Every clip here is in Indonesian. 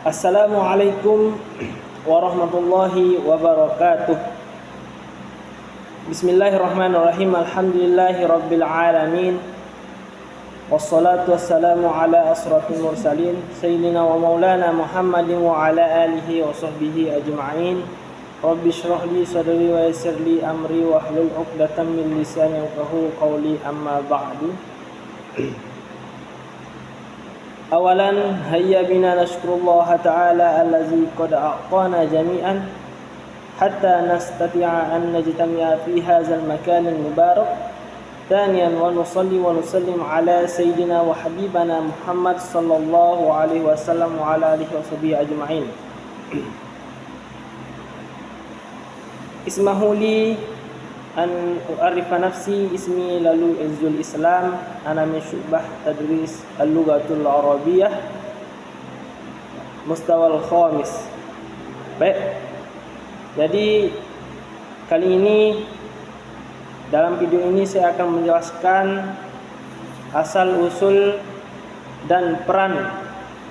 Assalamualaikum warahmatullahi wabarakatuh. Bismillahirrahmanirrahim. Alhamdulillahi rabbil alamin. Wassalatu wassalamu ala asrafil mursalin sayyidina wa maulana Muhammadin wa ala alihi wa sahbihi ajma'in. Rabbi shrah li sadri wa yassir li amri wa hlul 'uqdatam min lisani yafqahu qawli, amma ba'du. Awalan hayya bina nashkurullaha ta'ala allazi qad a'tana jami'an hatta nastati'a an najtami'a fi hadzal makan al-mubarak. Thaniyan wa nusalli wa nusallim ala sayyidina wa habibana Muhammad sallallahu alaihi wasallam wa ala alihi wa sahbihi ajma'in. Ismahu li an u'arifa nafsi, ismi lalu Izzul Islam, ana min syu'bah tadris al-lughatul arabiyyah mustawal khamis. Baik, jadi kali ini dalam video ini saya akan menjelaskan asal usul dan peran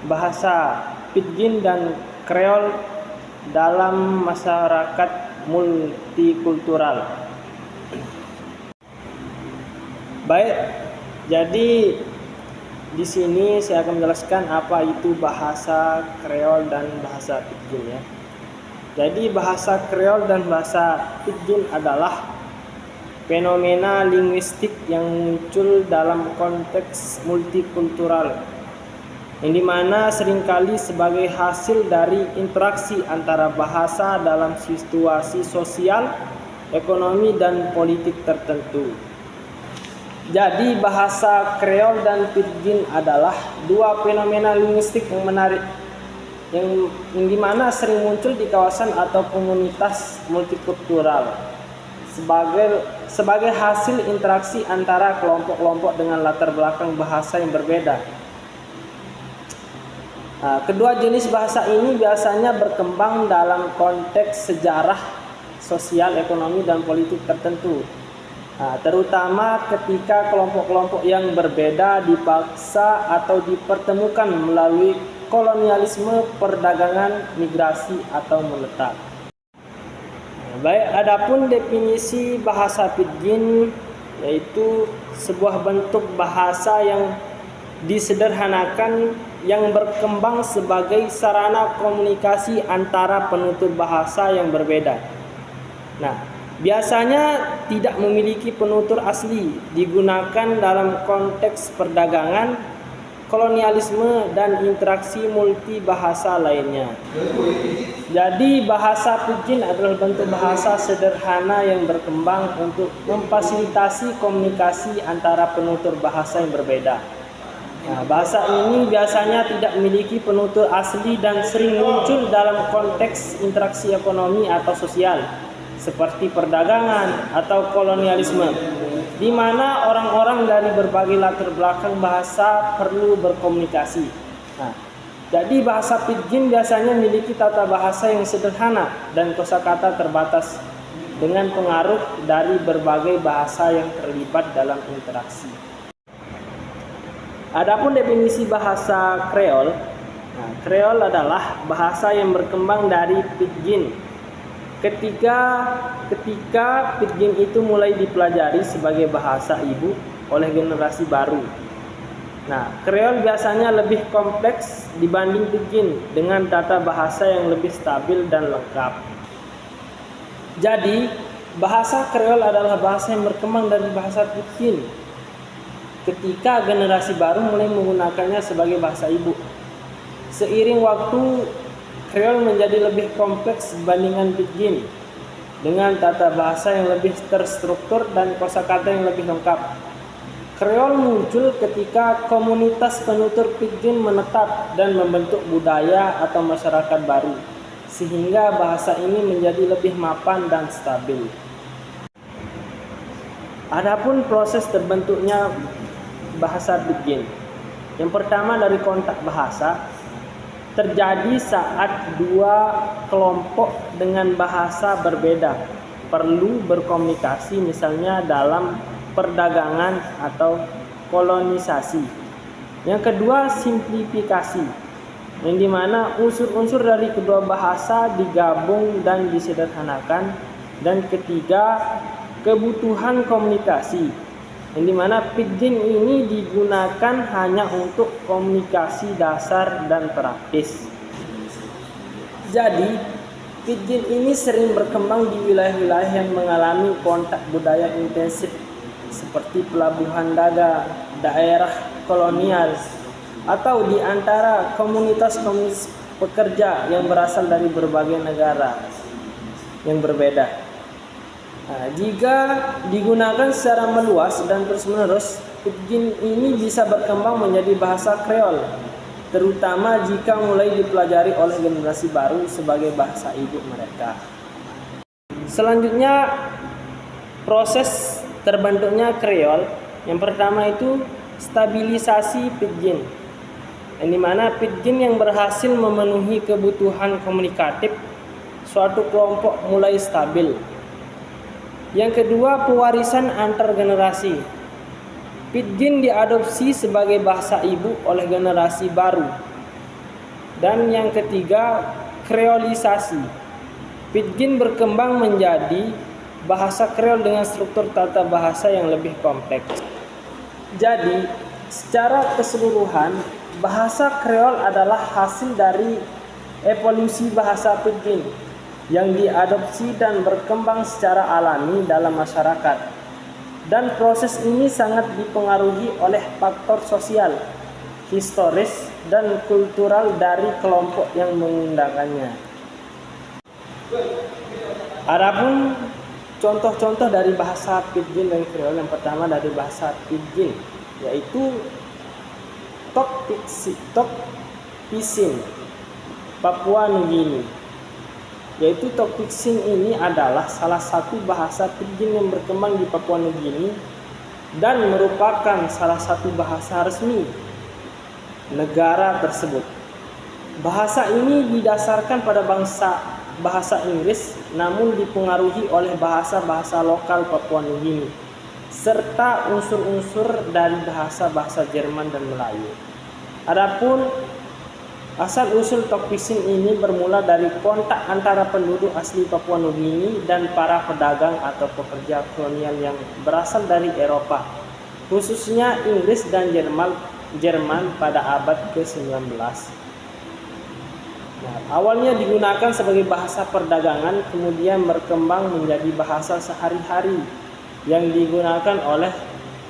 bahasa Pidgin dan Kreol dalam masyarakat multikultural. Baik, jadi di sini saya akan menjelaskan apa itu bahasa Kreol dan bahasa Pidgin ya. Jadi bahasa Kreol dan bahasa Pidgin adalah fenomena linguistik yang muncul dalam konteks multikultural, yang dimana seringkali sebagai hasil dari interaksi antara bahasa dalam situasi sosial, ekonomi, dan politik tertentu. Jadi bahasa Kreol dan Pidgin adalah dua fenomena linguistik yang menarik, yang dimana sering muncul di kawasan atau komunitas multikultural sebagai hasil interaksi antara kelompok-kelompok dengan latar belakang bahasa yang berbeda. Kedua jenis bahasa ini biasanya berkembang dalam konteks sejarah, sosial, ekonomi, dan politik tertentu. Terutama ketika kelompok-kelompok yang berbeda dipaksa atau dipertemukan melalui kolonialisme, perdagangan, migrasi, atau menetap. Baik, adapun definisi bahasa Pidgin yaitu sebuah bentuk bahasa yang disederhanakan yang berkembang sebagai sarana komunikasi antara penutur bahasa yang berbeda. Nah, biasanya tidak memiliki penutur asli, digunakan dalam konteks perdagangan, kolonialisme, dan interaksi multibahasa lainnya. Jadi bahasa Pidgin adalah bentuk bahasa sederhana yang berkembang untuk memfasilitasi komunikasi antara penutur bahasa yang berbeda. Bahasa ini biasanya tidak memiliki penutur asli dan sering muncul dalam konteks interaksi ekonomi atau sosial, seperti perdagangan atau kolonialisme, di mana orang-orang dari berbagai latar belakang bahasa perlu berkomunikasi. Jadi bahasa Pidgin biasanya memiliki tata bahasa yang sederhana dan kosakata terbatas dengan pengaruh dari berbagai bahasa yang terlibat dalam interaksi. Adapun definisi bahasa Kreol, Kreol adalah bahasa yang berkembang dari Pidgin. Ketika Pidgin itu mulai dipelajari sebagai bahasa ibu oleh generasi baru. Kreol biasanya lebih kompleks dibanding Pidgin dengan tata bahasa yang lebih stabil dan lengkap. Jadi, bahasa Kreol adalah bahasa yang berkembang dari bahasa Pidgin ketika generasi baru mulai menggunakannya sebagai bahasa ibu. Seiring waktu, Kreol menjadi lebih kompleks dibandingkan Pidgin dengan tata bahasa yang lebih terstruktur dan kosakata yang lebih lengkap. Kreol muncul ketika komunitas penutur Pidgin menetap dan membentuk budaya atau masyarakat baru, sehingga bahasa ini menjadi lebih mapan dan stabil. Adapun proses terbentuknya bahasa Pidgin, yang pertama dari kontak bahasa, terjadi saat dua kelompok dengan bahasa berbeda perlu berkomunikasi, misalnya dalam perdagangan atau kolonisasi. Yang kedua, simplifikasi. yang dimana unsur-unsur dari kedua bahasa digabung dan disederhanakan. Dan ketiga, kebutuhan komunikasi, yang dimana pidgin ini digunakan hanya untuk komunikasi dasar dan praktis. Jadi, pidgin ini sering berkembang di wilayah-wilayah yang mengalami kontak budaya intensif seperti pelabuhan dagang, daerah kolonial, atau di antara komunitas-komunitas pekerja yang berasal dari berbagai negara yang berbeda. Nah, jika digunakan secara meluas dan terus-menerus, pidgin ini bisa berkembang menjadi bahasa Kreol, terutama jika mulai dipelajari oleh generasi baru sebagai bahasa ibu mereka. Selanjutnya, proses terbentuknya Kreol. Yang pertama itu stabilisasi pidgin, yang dimana pidgin yang berhasil memenuhi kebutuhan komunikatif suatu kelompok mulai stabil. Yang kedua, pewarisan antar generasi. Pidgin diadopsi sebagai bahasa ibu oleh generasi baru. Dan yang ketiga, kreolisasi. Pidgin berkembang menjadi bahasa Kreol dengan struktur tata bahasa yang lebih kompleks. Jadi, secara keseluruhan, bahasa Kreol adalah hasil dari evolusi bahasa pidgin yang diadopsi dan berkembang secara alami dalam masyarakat. Dan proses ini sangat dipengaruhi oleh faktor sosial, historis, dan kultural dari kelompok yang menggunakannya. Adapun contoh-contoh dari bahasa pidgin dan Kreol, yang pertama dari bahasa pidgin yaitu Tok Pisin, Papua Nugini. Yaitu Tok Pisin ini adalah salah satu bahasa pidgin yang berkembang di Papua Nugini dan merupakan salah satu bahasa resmi negara tersebut. Bahasa ini didasarkan pada bahasa Inggris, namun dipengaruhi oleh bahasa-bahasa lokal Papua Nugini serta unsur-unsur dari bahasa-bahasa Jerman dan Melayu. Adapun asal-usul Tok Pisin ini bermula dari kontak antara penduduk asli Papua Nugini dan para pedagang atau pekerja kolonial yang berasal dari Eropa, khususnya Inggris dan Jerman pada abad ke-19. Nah, awalnya digunakan sebagai bahasa perdagangan, kemudian berkembang menjadi bahasa sehari-hari yang digunakan oleh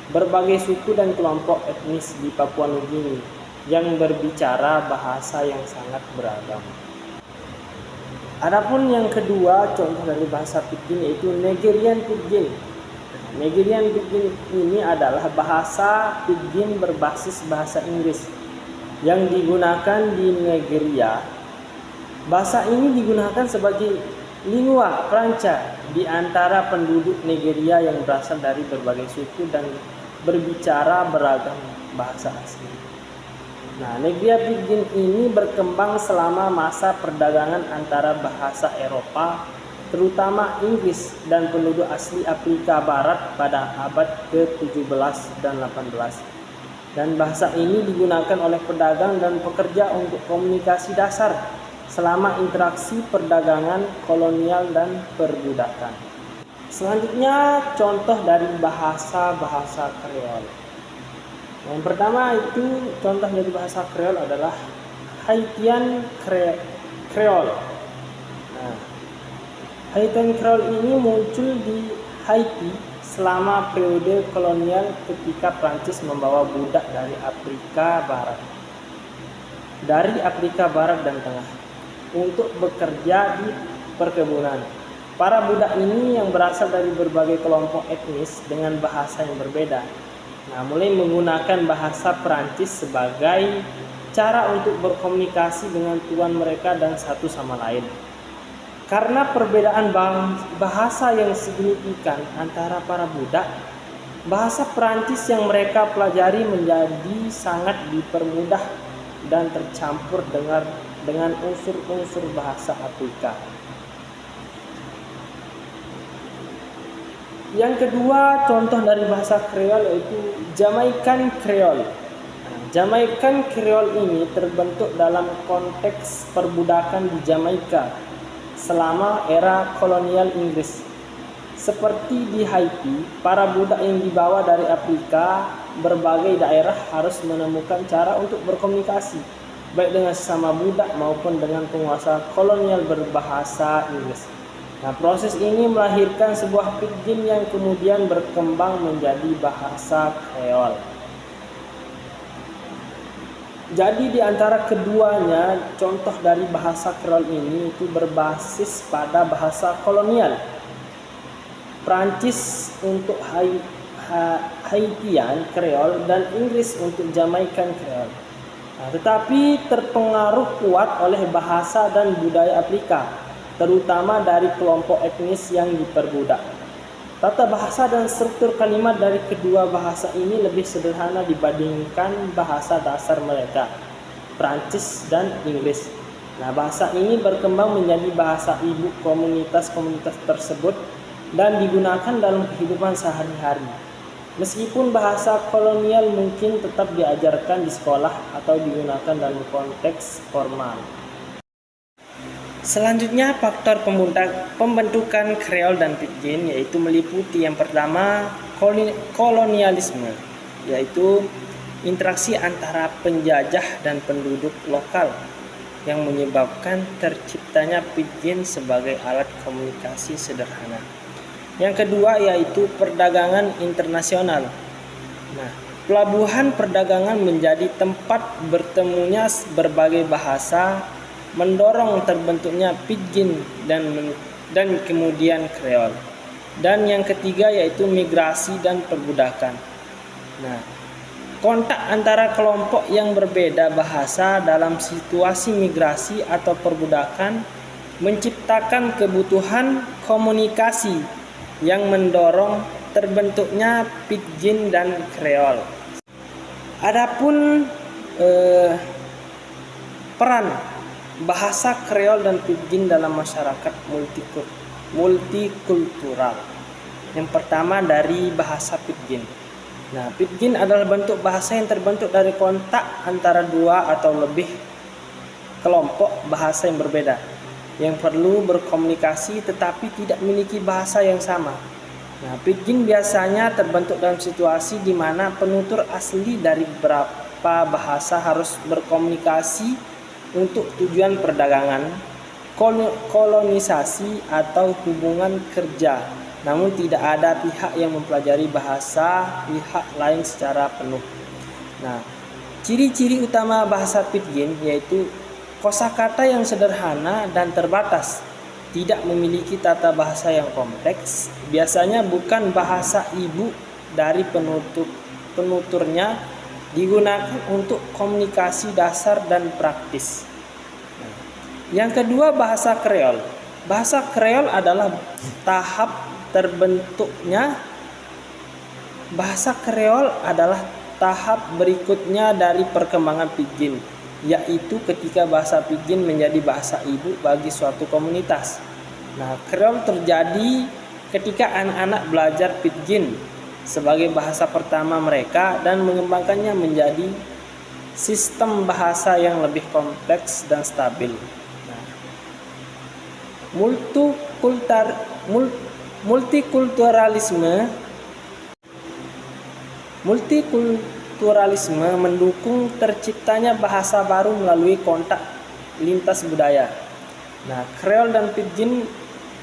berbagai suku dan kelompok etnis di Papua Nugini yang berbicara bahasa yang sangat beragam. Adapun yang kedua contoh dari bahasa pidgin yaitu Nigerian Pidgin. Nigerian Pidgin ini adalah bahasa pidgin berbasis bahasa Inggris yang digunakan di Nigeria. Bahasa ini digunakan sebagai lingua franca di antara penduduk Nigeria yang berasal dari berbagai suku dan berbicara beragam bahasa asli. Nah, Nigerian Pidgin ini berkembang selama masa perdagangan antara bahasa Eropa, terutama Inggris, dan penduduk asli Afrika Barat pada abad ke-17 dan 18. Dan bahasa ini digunakan oleh pedagang dan pekerja untuk komunikasi dasar selama interaksi perdagangan kolonial dan perbudakan. Selanjutnya, contoh dari bahasa-bahasa Kreol. Yang pertama itu contoh dari bahasa Kreol adalah Haitian Kreol. Nah, Haitian Kreol ini muncul di Haiti selama periode kolonial ketika Prancis membawa budak dari Afrika Barat dan Tengah untuk bekerja di perkebunan. Para budak ini yang berasal dari berbagai kelompok etnis dengan bahasa yang berbeda. Nah, mulai menggunakan bahasa Perancis sebagai cara untuk berkomunikasi dengan tuan mereka dan satu sama lain. Karena perbedaan bahasa yang signifikan antara para budak, bahasa Perancis yang mereka pelajari menjadi sangat dipermudah dan tercampur dengan unsur-unsur bahasa Afrika. Yang kedua contoh dari bahasa Kreol yaitu Jamaican Creole. Jamaican Creole ini terbentuk dalam konteks perbudakan di Jamaika selama era kolonial Inggris. Seperti di Haiti, para budak yang dibawa dari Afrika berbagai daerah harus menemukan cara untuk berkomunikasi, baik dengan sesama budak maupun dengan penguasa kolonial berbahasa Inggris. Nah, proses ini melahirkan sebuah pidgin yang kemudian berkembang menjadi bahasa Kreol. Jadi di antara keduanya, contoh dari bahasa Kreol ini itu berbasis pada bahasa kolonial. Prancis untuk Haitian Creole dan Inggris untuk Jamaican Creole. Nah, tetapi terpengaruh kuat oleh bahasa dan budaya Afrika, terutama dari kelompok etnis yang diperbudak. Tata bahasa dan struktur kalimat dari kedua bahasa ini lebih sederhana dibandingkan bahasa dasar mereka, Prancis dan Inggris. Nah, bahasa ini berkembang menjadi bahasa ibu komunitas-komunitas tersebut dan digunakan dalam kehidupan sehari-hari. Meskipun bahasa kolonial mungkin tetap diajarkan di sekolah atau digunakan dalam konteks formal. Selanjutnya, faktor pembentukan Kreol dan Pidgin yaitu meliputi yang pertama kolonialisme, yaitu interaksi antara penjajah dan penduduk lokal yang menyebabkan terciptanya Pidgin sebagai alat komunikasi sederhana. Yang kedua yaitu perdagangan internasional. Nah, pelabuhan perdagangan menjadi tempat bertemunya berbagai bahasa, mendorong terbentuknya Pidgin dan kemudian Kreol. Dan yang ketiga yaitu migrasi dan perbudakan. Nah, kontak antara kelompok yang berbeda bahasa dalam situasi migrasi atau perbudakan menciptakan kebutuhan komunikasi yang mendorong terbentuknya Pidgin dan Kreol. Adapun peran bahasa Kreol dan Pidgin dalam masyarakat multikultural. Yang pertama dari bahasa Pidgin. Nah, Pidgin adalah bentuk bahasa yang terbentuk dari kontak antara dua atau lebih kelompok bahasa yang berbeda, yang perlu berkomunikasi tetapi tidak memiliki bahasa yang sama. Nah, Pidgin biasanya terbentuk dalam situasi di mana penutur asli dari beberapa bahasa harus berkomunikasi untuk tujuan perdagangan, kolonisasi, atau hubungan kerja. Namun tidak ada pihak yang mempelajari bahasa pihak lain secara penuh. Nah, ciri-ciri utama bahasa Pidgin yaitu kosakata yang sederhana dan terbatas, tidak memiliki tata bahasa yang kompleks, biasanya bukan bahasa ibu dari penuturnya, digunakan untuk komunikasi dasar dan praktis. Yang kedua, bahasa Kreol. Bahasa Kreol adalah tahap terbentuknya. Bahasa Kreol adalah tahap berikutnya dari perkembangan Pidgin, yaitu ketika bahasa Pidgin menjadi bahasa ibu bagi suatu komunitas. Nah, Kreol terjadi ketika anak-anak belajar Pidgin sebagai bahasa pertama mereka dan mengembangkannya menjadi sistem bahasa yang lebih kompleks dan stabil. Nah, multikulturalisme mendukung terciptanya bahasa baru melalui kontak lintas budaya. Nah, Kreol dan Pidgin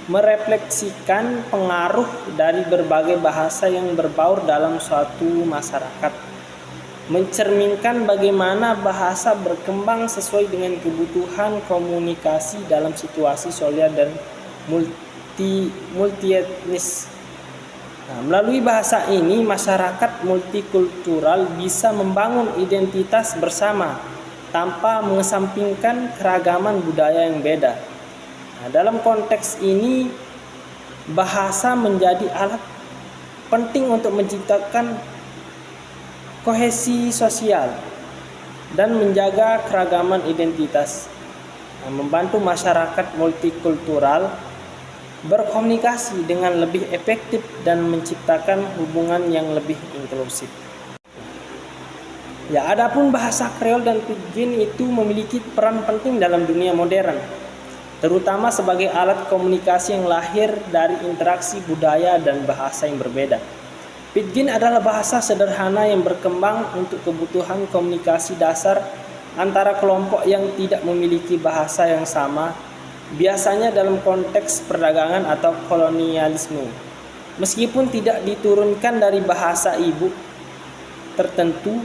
merefleksikan pengaruh dari berbagai bahasa yang berbaur dalam suatu masyarakat, mencerminkan bagaimana bahasa berkembang sesuai dengan kebutuhan komunikasi dalam situasi sosial dan multietnis. Nah, melalui bahasa ini, masyarakat multikultural bisa membangun identitas bersama tanpa mengesampingkan keragaman budaya yang beda. Nah, dalam konteks ini, bahasa menjadi alat penting untuk menciptakan kohesi sosial dan menjaga keragaman identitas. Nah, membantu masyarakat multikultural berkomunikasi dengan lebih efektif dan menciptakan hubungan yang lebih inklusif. Ya, adapun bahasa Kreol dan Pidgin itu memiliki peran penting dalam dunia modern, terutama sebagai alat komunikasi yang lahir dari interaksi budaya dan bahasa yang berbeda. Pidgin adalah bahasa sederhana yang berkembang untuk kebutuhan komunikasi dasar antara kelompok yang tidak memiliki bahasa yang sama, biasanya dalam konteks perdagangan atau kolonialisme. Meskipun tidak diturunkan dari bahasa ibu tertentu,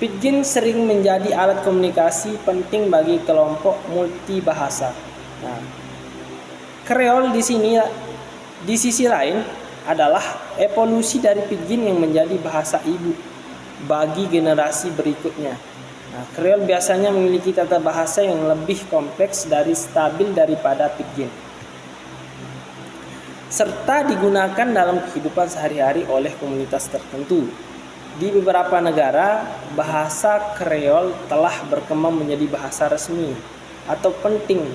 Pidgin sering menjadi alat komunikasi penting bagi kelompok multibahasa. Nah, Kreol di sisi lain adalah evolusi dari Pidgin yang menjadi bahasa ibu bagi generasi berikutnya. Nah, Kreol biasanya memiliki tata bahasa yang lebih kompleks dan stabil daripada Pidgin, serta digunakan dalam kehidupan sehari-hari oleh komunitas tertentu. Di beberapa negara, bahasa Kreol telah berkembang menjadi bahasa resmi atau penting,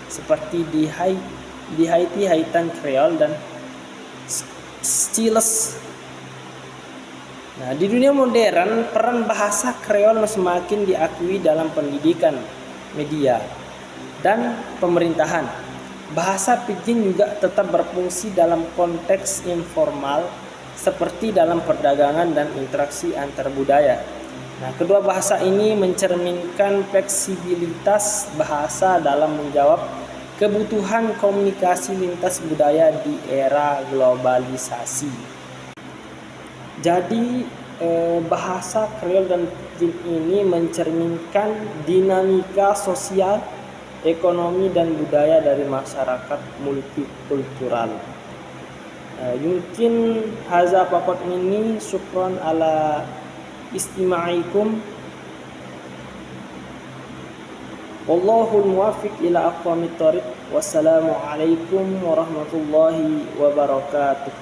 seperti di Haiti, Haitan Kreol dan Stiles. Nah, di dunia modern, peran bahasa Kreol semakin diakui dalam pendidikan, media, dan pemerintahan. Bahasa Pidgin juga tetap berfungsi dalam konteks informal, seperti dalam perdagangan dan interaksi antar budaya. Nah, kedua bahasa ini mencerminkan fleksibilitas bahasa dalam menjawab kebutuhan komunikasi lintas budaya di era globalisasi. Jadi, bahasa Kreol dan Pidgin ini mencerminkan dinamika sosial, ekonomi, dan budaya dari masyarakat multikultural. Yumkin haza faqat minni, syukran ala istimaikum, wallahul muwaffiq ila aqwamit thoriq. Wassalamu alaikum warahmatullahi wabarakatuh.